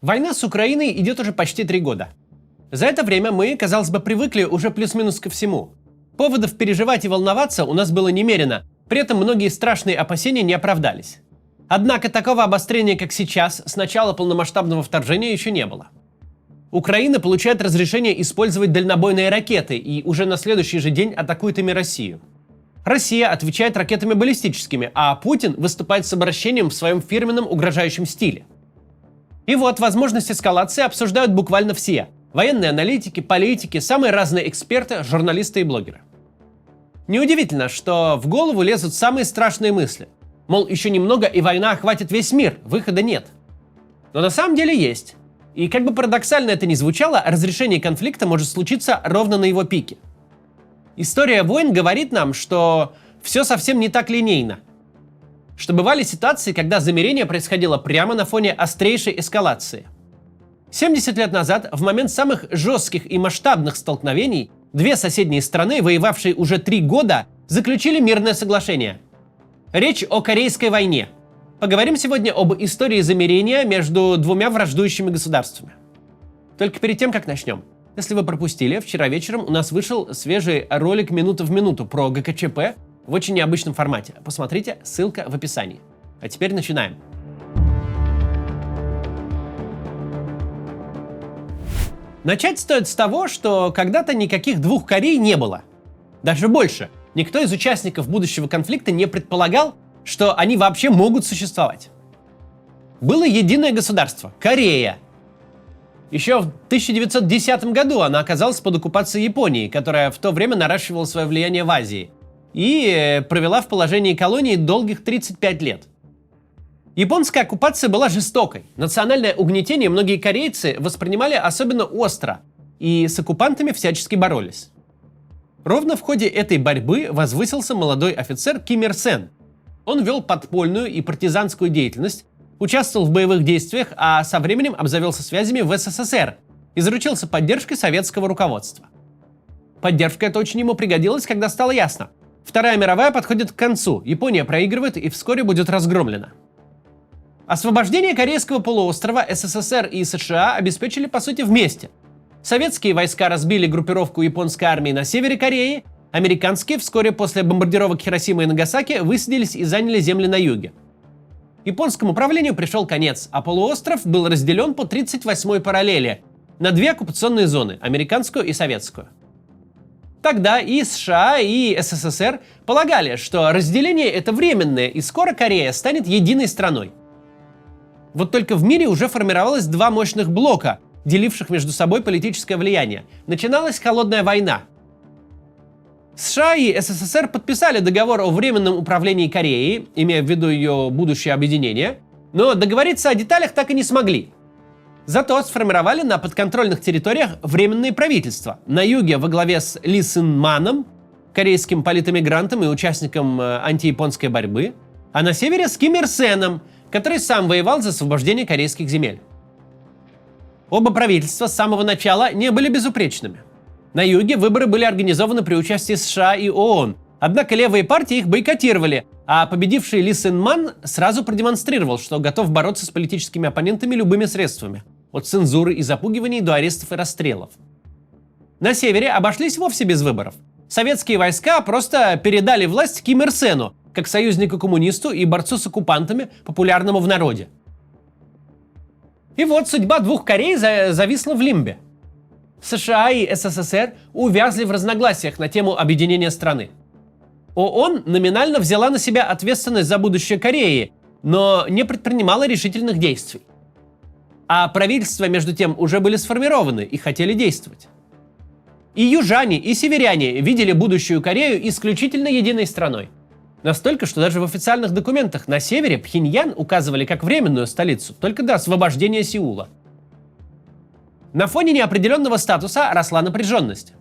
Война с Украиной идет уже почти 3 года. За это время мы, казалось бы, привыкли уже плюс-минус ко всему. Поводов переживать и волноваться у нас было немерено, при этом многие страшные опасения не оправдались. Однако такого обострения, как сейчас, с начала полномасштабного вторжения еще не было. Украина получает разрешение использовать дальнобойные ракеты и уже на следующий же день атакует ими Россию. Россия отвечает ракетами баллистическими, а Путин выступает с обращением в своем фирменном угрожающем стиле. И вот возможность эскалации обсуждают буквально все – военные аналитики, политики, самые разные эксперты, журналисты и блогеры. Неудивительно, что в голову лезут самые страшные мысли. Мол, еще немного и война охватит весь мир, выхода нет. Но на самом деле есть. И как бы парадоксально это ни звучало, разрешение конфликта может случиться ровно на его пике. История войн говорит нам, что все совсем не так линейно. Что бывали ситуации, когда замирение происходило прямо на фоне острейшей эскалации. 70 лет назад, в момент самых жестких и масштабных столкновений, две соседние страны, воевавшие уже 3 года, заключили мирное соглашение. Речь о Корейской войне. Поговорим сегодня об истории замирения между двумя враждующими государствами. Только перед тем, как начнем. Если вы пропустили, вчера вечером у нас вышел свежий ролик «Минута в минуту» про ГКЧП в очень необычном формате. Посмотрите, ссылка в описании. А теперь начинаем. Начать стоит с того, что когда-то никаких двух Корей не было. Даже больше. Никто из участников будущего конфликта не предполагал, что они вообще могут существовать. Было единое государство – Корея. Еще в 1910 году она оказалась под оккупацией Японии, которая в то время наращивала свое влияние в Азии, и провела в положении колонии долгих 35 лет. Японская оккупация была жестокой. Национальное угнетение многие корейцы воспринимали особенно остро и с оккупантами всячески боролись. Ровно в ходе этой борьбы возвысился молодой офицер Ким Ир Сен. Он вел подпольную и партизанскую деятельность, участвовал в боевых действиях, а со временем обзавелся связями в СССР и заручился поддержкой советского руководства. Поддержка эта очень ему пригодилась, когда стало ясно: Вторая мировая подходит к концу, Япония проигрывает и вскоре будет разгромлена. Освобождение Корейского полуострова СССР и США обеспечили по сути вместе. Советские войска разбили группировку японской армии на севере Кореи, американские вскоре после бомбардировок Хиросимы и Нагасаки высадились и заняли земли на юге. Японскому правлению пришел конец, а полуостров был разделен по 38-й параллели на две оккупационные зоны – американскую и советскую. Тогда и США, и СССР полагали, что разделение это временное, и скоро Корея станет единой страной. Вот только в мире уже формировалось два мощных блока, деливших между собой политическое влияние. Начиналась холодная война. США и СССР подписали договор о временном управлении Кореей, имея в виду ее будущее объединение, но договориться о деталях так и не смогли. Зато сформировали на подконтрольных территориях временные правительства. На юге во главе с Ли Сын Маном, корейским политэмигрантом и участником антияпонской борьбы, а на севере с Ким Ир Сеном, который сам воевал за освобождение корейских земель. Оба правительства с самого начала не были безупречными. На юге выборы были организованы при участии США и ООН, однако левые партии их бойкотировали, а победивший Ли Сын Ман сразу продемонстрировал, что готов бороться с политическими оппонентами любыми средствами, от цензуры и запугиваний до арестов и расстрелов. На севере обошлись вовсе без выборов. Советские войска просто передали власть Ким Ир Сену, как союзнику-коммунисту и борцу с оккупантами, популярному в народе. И вот судьба двух Корей зависла в лимбе. США и СССР увязли в разногласиях на тему объединения страны. ООН номинально взяла на себя ответственность за будущее Кореи, но не предпринимала решительных действий. А правительства, между тем, уже были сформированы и хотели действовать. И южане, и северяне видели будущую Корею исключительно единой страной. Настолько, что даже в официальных документах на севере Пхеньян указывали как временную столицу, только до освобождения Сеула. На фоне неопределенного статуса росла напряженность.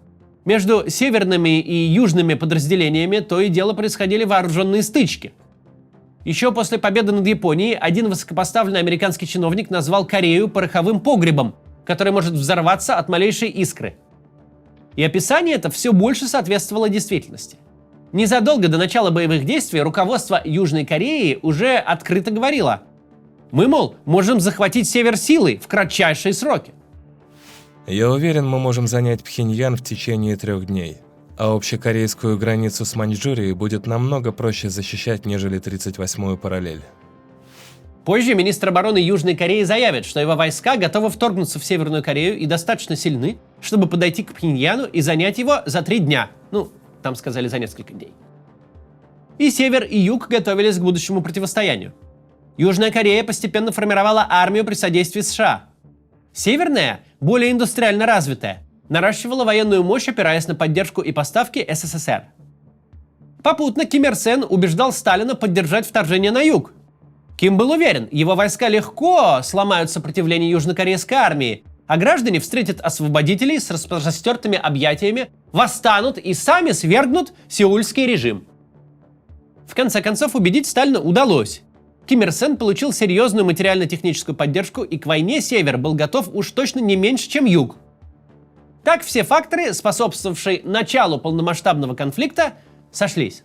Между северными и южными подразделениями то и дело происходили вооруженные стычки. Еще после победы над Японией один высокопоставленный американский чиновник назвал Корею пороховым погребом, который может взорваться от малейшей искры. И описание это все больше соответствовало действительности. Незадолго до начала боевых действий руководство Южной Кореи уже открыто говорило: Мы, мол, можем захватить север силой в кратчайшие сроки. Я уверен, мы можем занять Пхеньян в течение 3 дней, а общекорейскую границу с Маньчжурией будет намного проще защищать, нежели 38-ю параллель. Позже министр обороны Южной Кореи заявит, что его войска готовы вторгнуться в Северную Корею и достаточно сильны, чтобы подойти к Пхеньяну и занять его за 3 дня. Ну, там сказали за несколько дней. И север, и юг готовились к будущему противостоянию. Южная Корея постепенно формировала армию при содействии США. Северная, более индустриально развитая, наращивала военную мощь, опираясь на поддержку и поставки СССР. Попутно Ким Ир Сен убеждал Сталина поддержать вторжение на юг. Ким был уверен, его войска легко сломают сопротивление южнокорейской армии, а граждане встретят освободителей с распростертыми объятиями, восстанут и сами свергнут сеульский режим. В конце концов, убедить Сталина удалось. Ким Ир Сен получил серьезную материально-техническую поддержку, и к войне север был готов уж точно не меньше, чем юг. Так все факторы, способствовавшие началу полномасштабного конфликта, сошлись.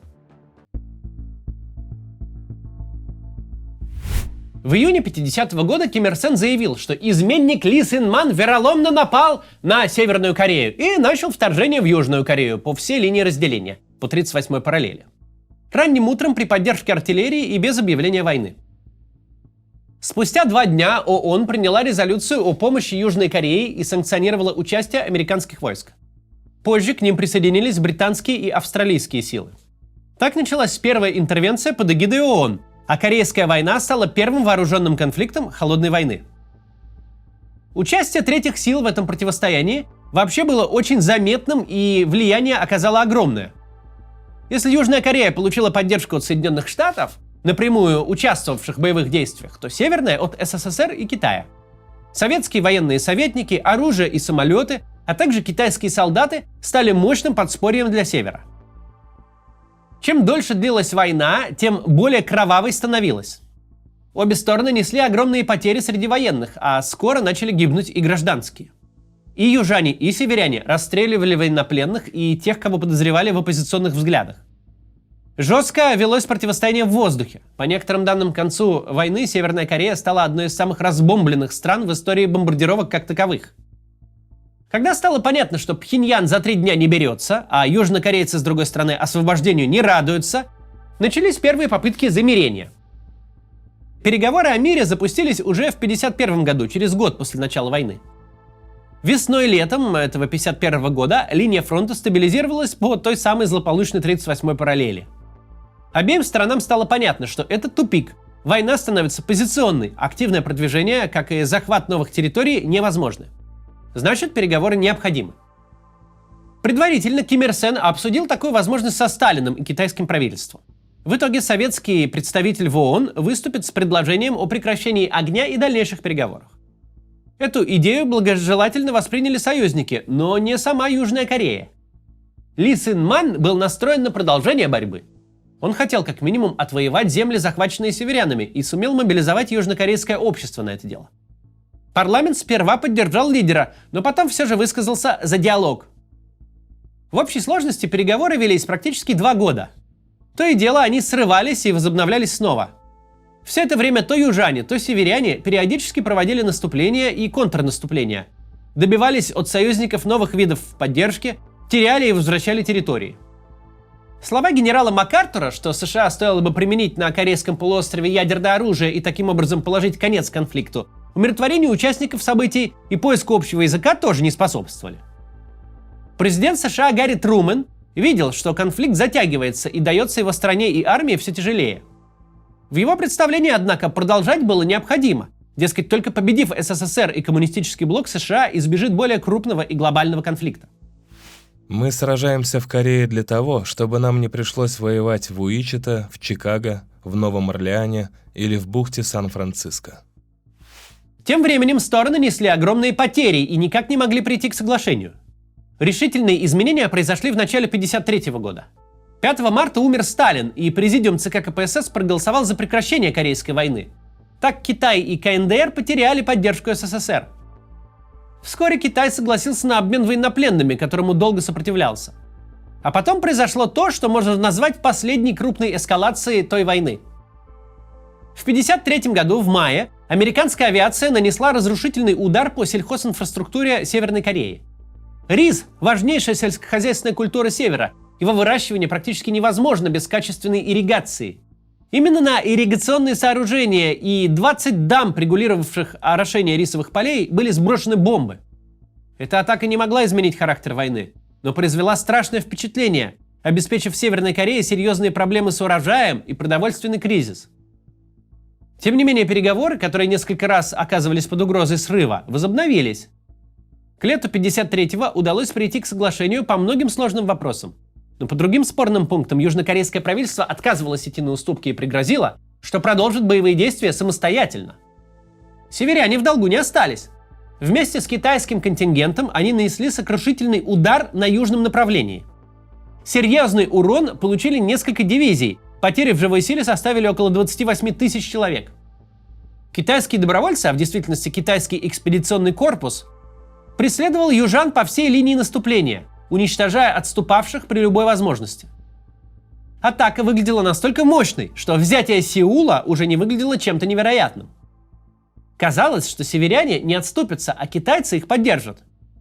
В июне 50-го года Ким Ир Сен заявил, что изменник Ли Син Ман вероломно напал на Северную Корею и начал вторжение в Южную Корею по всей линии разделения, по 38-й параллели. Ранним утром при поддержке артиллерии и без объявления войны. Спустя 2 дня ООН приняла резолюцию о помощи Южной Корее и санкционировала участие американских войск. Позже к ним присоединились британские и австралийские силы. Так началась первая интервенция под эгидой ООН, а Корейская война стала первым вооруженным конфликтом Холодной войны. Участие третьих сил в этом противостоянии вообще было очень заметным, и влияние оказало огромное. Если Южная Корея получила поддержку от Соединенных Штатов, напрямую участвовавших в боевых действиях, то Северная от СССР и Китая. Советские военные советники, оружие и самолеты, а также китайские солдаты стали мощным подспорьем для Севера. Чем дольше длилась война, тем более кровавой становилась. Обе стороны несли огромные потери среди военных, а скоро начали гибнуть и гражданские. И южане, и северяне расстреливали военнопленных и тех, кого подозревали в оппозиционных взглядах. Жестко велось противостояние в воздухе. По некоторым данным, к концу войны Северная Корея стала одной из самых разбомбленных стран в истории бомбардировок как таковых. Когда стало понятно, что Пхеньян за 3 дня не берется, а южнокорейцы, с другой стороны, освобождению не радуются, начались первые попытки замирения. Переговоры о мире запустились уже в 1951 году, через год после начала войны. Весной и летом этого 1951 года линия фронта стабилизировалась по той самой злополучной 38-й параллели. Обеим сторонам стало понятно, что это тупик. Война становится позиционной, активное продвижение, как и захват новых территорий, невозможно. Значит, переговоры необходимы. Предварительно Ким Ир Сен обсудил такую возможность со Сталиным и китайским правительством. В итоге советский представитель в ООН выступит с предложением о прекращении огня и дальнейших переговорах. Эту идею благожелательно восприняли союзники, но не сама Южная Корея. Ли Син Ман был настроен на продолжение борьбы. Он хотел как минимум отвоевать земли, захваченные северянами, и сумел мобилизовать южнокорейское общество на это дело. Парламент сперва поддержал лидера, но потом все же высказался за диалог. В общей сложности переговоры велись практически 2 года. То и дело они срывались и возобновлялись снова. Все это время то южане, то северяне периодически проводили наступления и контрнаступления, добивались от союзников новых видов поддержки, теряли и возвращали территории. Слова генерала МакАртура, что США стоило бы применить на Корейском полуострове ядерное оружие и таким образом положить конец конфликту, умиротворению участников событий и поиску общего языка тоже не способствовали. Президент США Гарри Трумэн видел, что конфликт затягивается и дается его стране и армии все тяжелее. В его представлении, однако, продолжать было необходимо. Дескать, только победив СССР и коммунистический блок, США избежит более крупного и глобального конфликта. Мы сражаемся в Корее для того, чтобы нам не пришлось воевать в Уичито, в Чикаго, в Новом Орлеане или в бухте Сан-Франциско. Тем временем стороны несли огромные потери и никак не могли прийти к соглашению. Решительные изменения произошли в начале 1953 года. 5 марта умер Сталин, и президиум ЦК КПСС проголосовал за прекращение Корейской войны. Так Китай и КНДР потеряли поддержку СССР. Вскоре Китай согласился на обмен военнопленными, которому долго сопротивлялся. А потом произошло то, что можно назвать последней крупной эскалацией той войны. В 1953 году, в мае, американская авиация нанесла разрушительный удар по сельхозинфраструктуре Северной Кореи. Рис – важнейшая сельскохозяйственная культура Севера. Его выращивание практически невозможно без качественной ирригации. Именно на ирригационные сооружения и 20 дамб, регулировавших орошение рисовых полей, были сброшены бомбы. Эта атака не могла изменить характер войны, но произвела страшное впечатление, обеспечив Северной Корее серьезные проблемы с урожаем и продовольственный кризис. Тем не менее, переговоры, которые несколько раз оказывались под угрозой срыва, возобновились. К лету 1953-го удалось прийти к соглашению по многим сложным вопросам. Но по другим спорным пунктам южнокорейское правительство отказывалось идти на уступки и пригрозило, что продолжит боевые действия самостоятельно. Северяне в долгу не остались. Вместе с китайским контингентом они нанесли сокрушительный удар на южном направлении. Серьезный урон получили несколько дивизий, потери в живой силе составили около 28 тысяч человек. Китайские добровольцы, а в действительности китайский экспедиционный корпус, преследовал южан по всей линии наступления, уничтожая отступавших при любой возможности. Атака выглядела настолько мощной, что взятие Сеула уже не выглядело чем-то невероятным. Казалось, что северяне не отступятся, а китайцы их поддержат.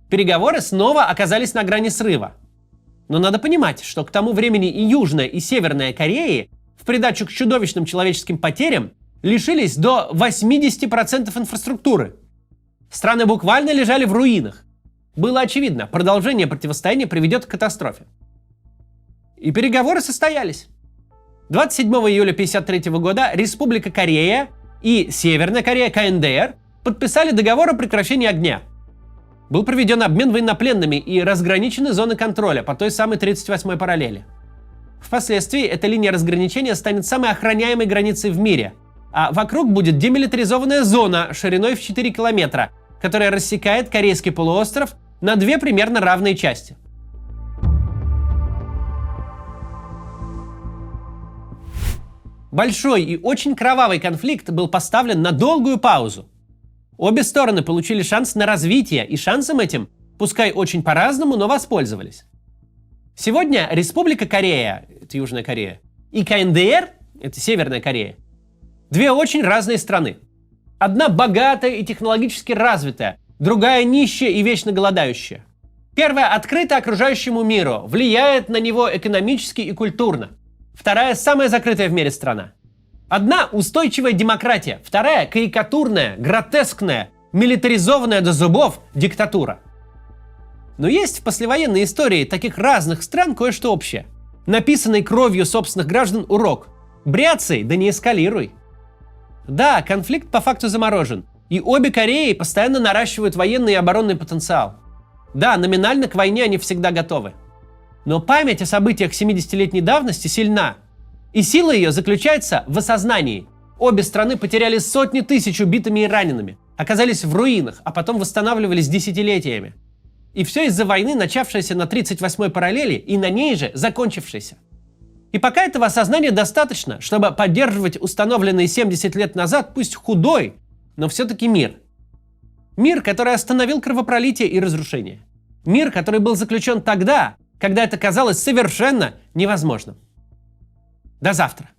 Переговоры снова оказались на грани срыва. Но надо понимать, что к тому времени и Южная, и Северная Кореи, в придачу к чудовищным человеческим потерям, лишились до 80% инфраструктуры. Страны буквально лежали в руинах. Было очевидно, продолжение противостояния приведет к катастрофе. И переговоры состоялись. 27 июля 1953 года Республика Корея и Северная Корея КНДР подписали договор о прекращении огня. Был проведен обмен военнопленными и разграничены зоны контроля по той самой 38-й параллели. Впоследствии эта линия разграничения станет самой охраняемой границей в мире, а вокруг будет демилитаризованная зона шириной в 4 километра, которая рассекает Корейский полуостров на две примерно равные части. Большой и очень кровавый конфликт был поставлен на долгую паузу. Обе стороны получили шанс на развитие, и шансом этим, пускай очень по-разному, но воспользовались. Сегодня Республика Корея, это Южная Корея, и КНДР, это Северная Корея, две очень разные страны. Одна богатая и технологически развитая, другая нищая и вечно голодающая. Первая открыта окружающему миру, влияет на него экономически и культурно. Вторая самая закрытая в мире страна. Одна устойчивая демократия, вторая карикатурная, гротескная, милитаризованная до зубов диктатура. Но есть в послевоенной истории таких разных стран кое-что общее. Написанный кровью собственных граждан урок. Бряцай, да не эскалируй. Да, конфликт по факту заморожен, и обе Кореи постоянно наращивают военный и оборонный потенциал. Да, номинально к войне они всегда готовы. Но память о событиях 70-летней давности сильна, и сила ее заключается в осознании. Обе страны потеряли сотни тысяч убитыми и ранеными, оказались в руинах, а потом восстанавливались десятилетиями. И все из-за войны, начавшейся на 38-й параллели и на ней же закончившейся. И пока этого осознания достаточно, чтобы поддерживать установленный 70 лет назад, пусть худой, но все-таки мир. Мир, который остановил кровопролитие и разрушение. Мир, который был заключен тогда, когда это казалось совершенно невозможным. До завтра.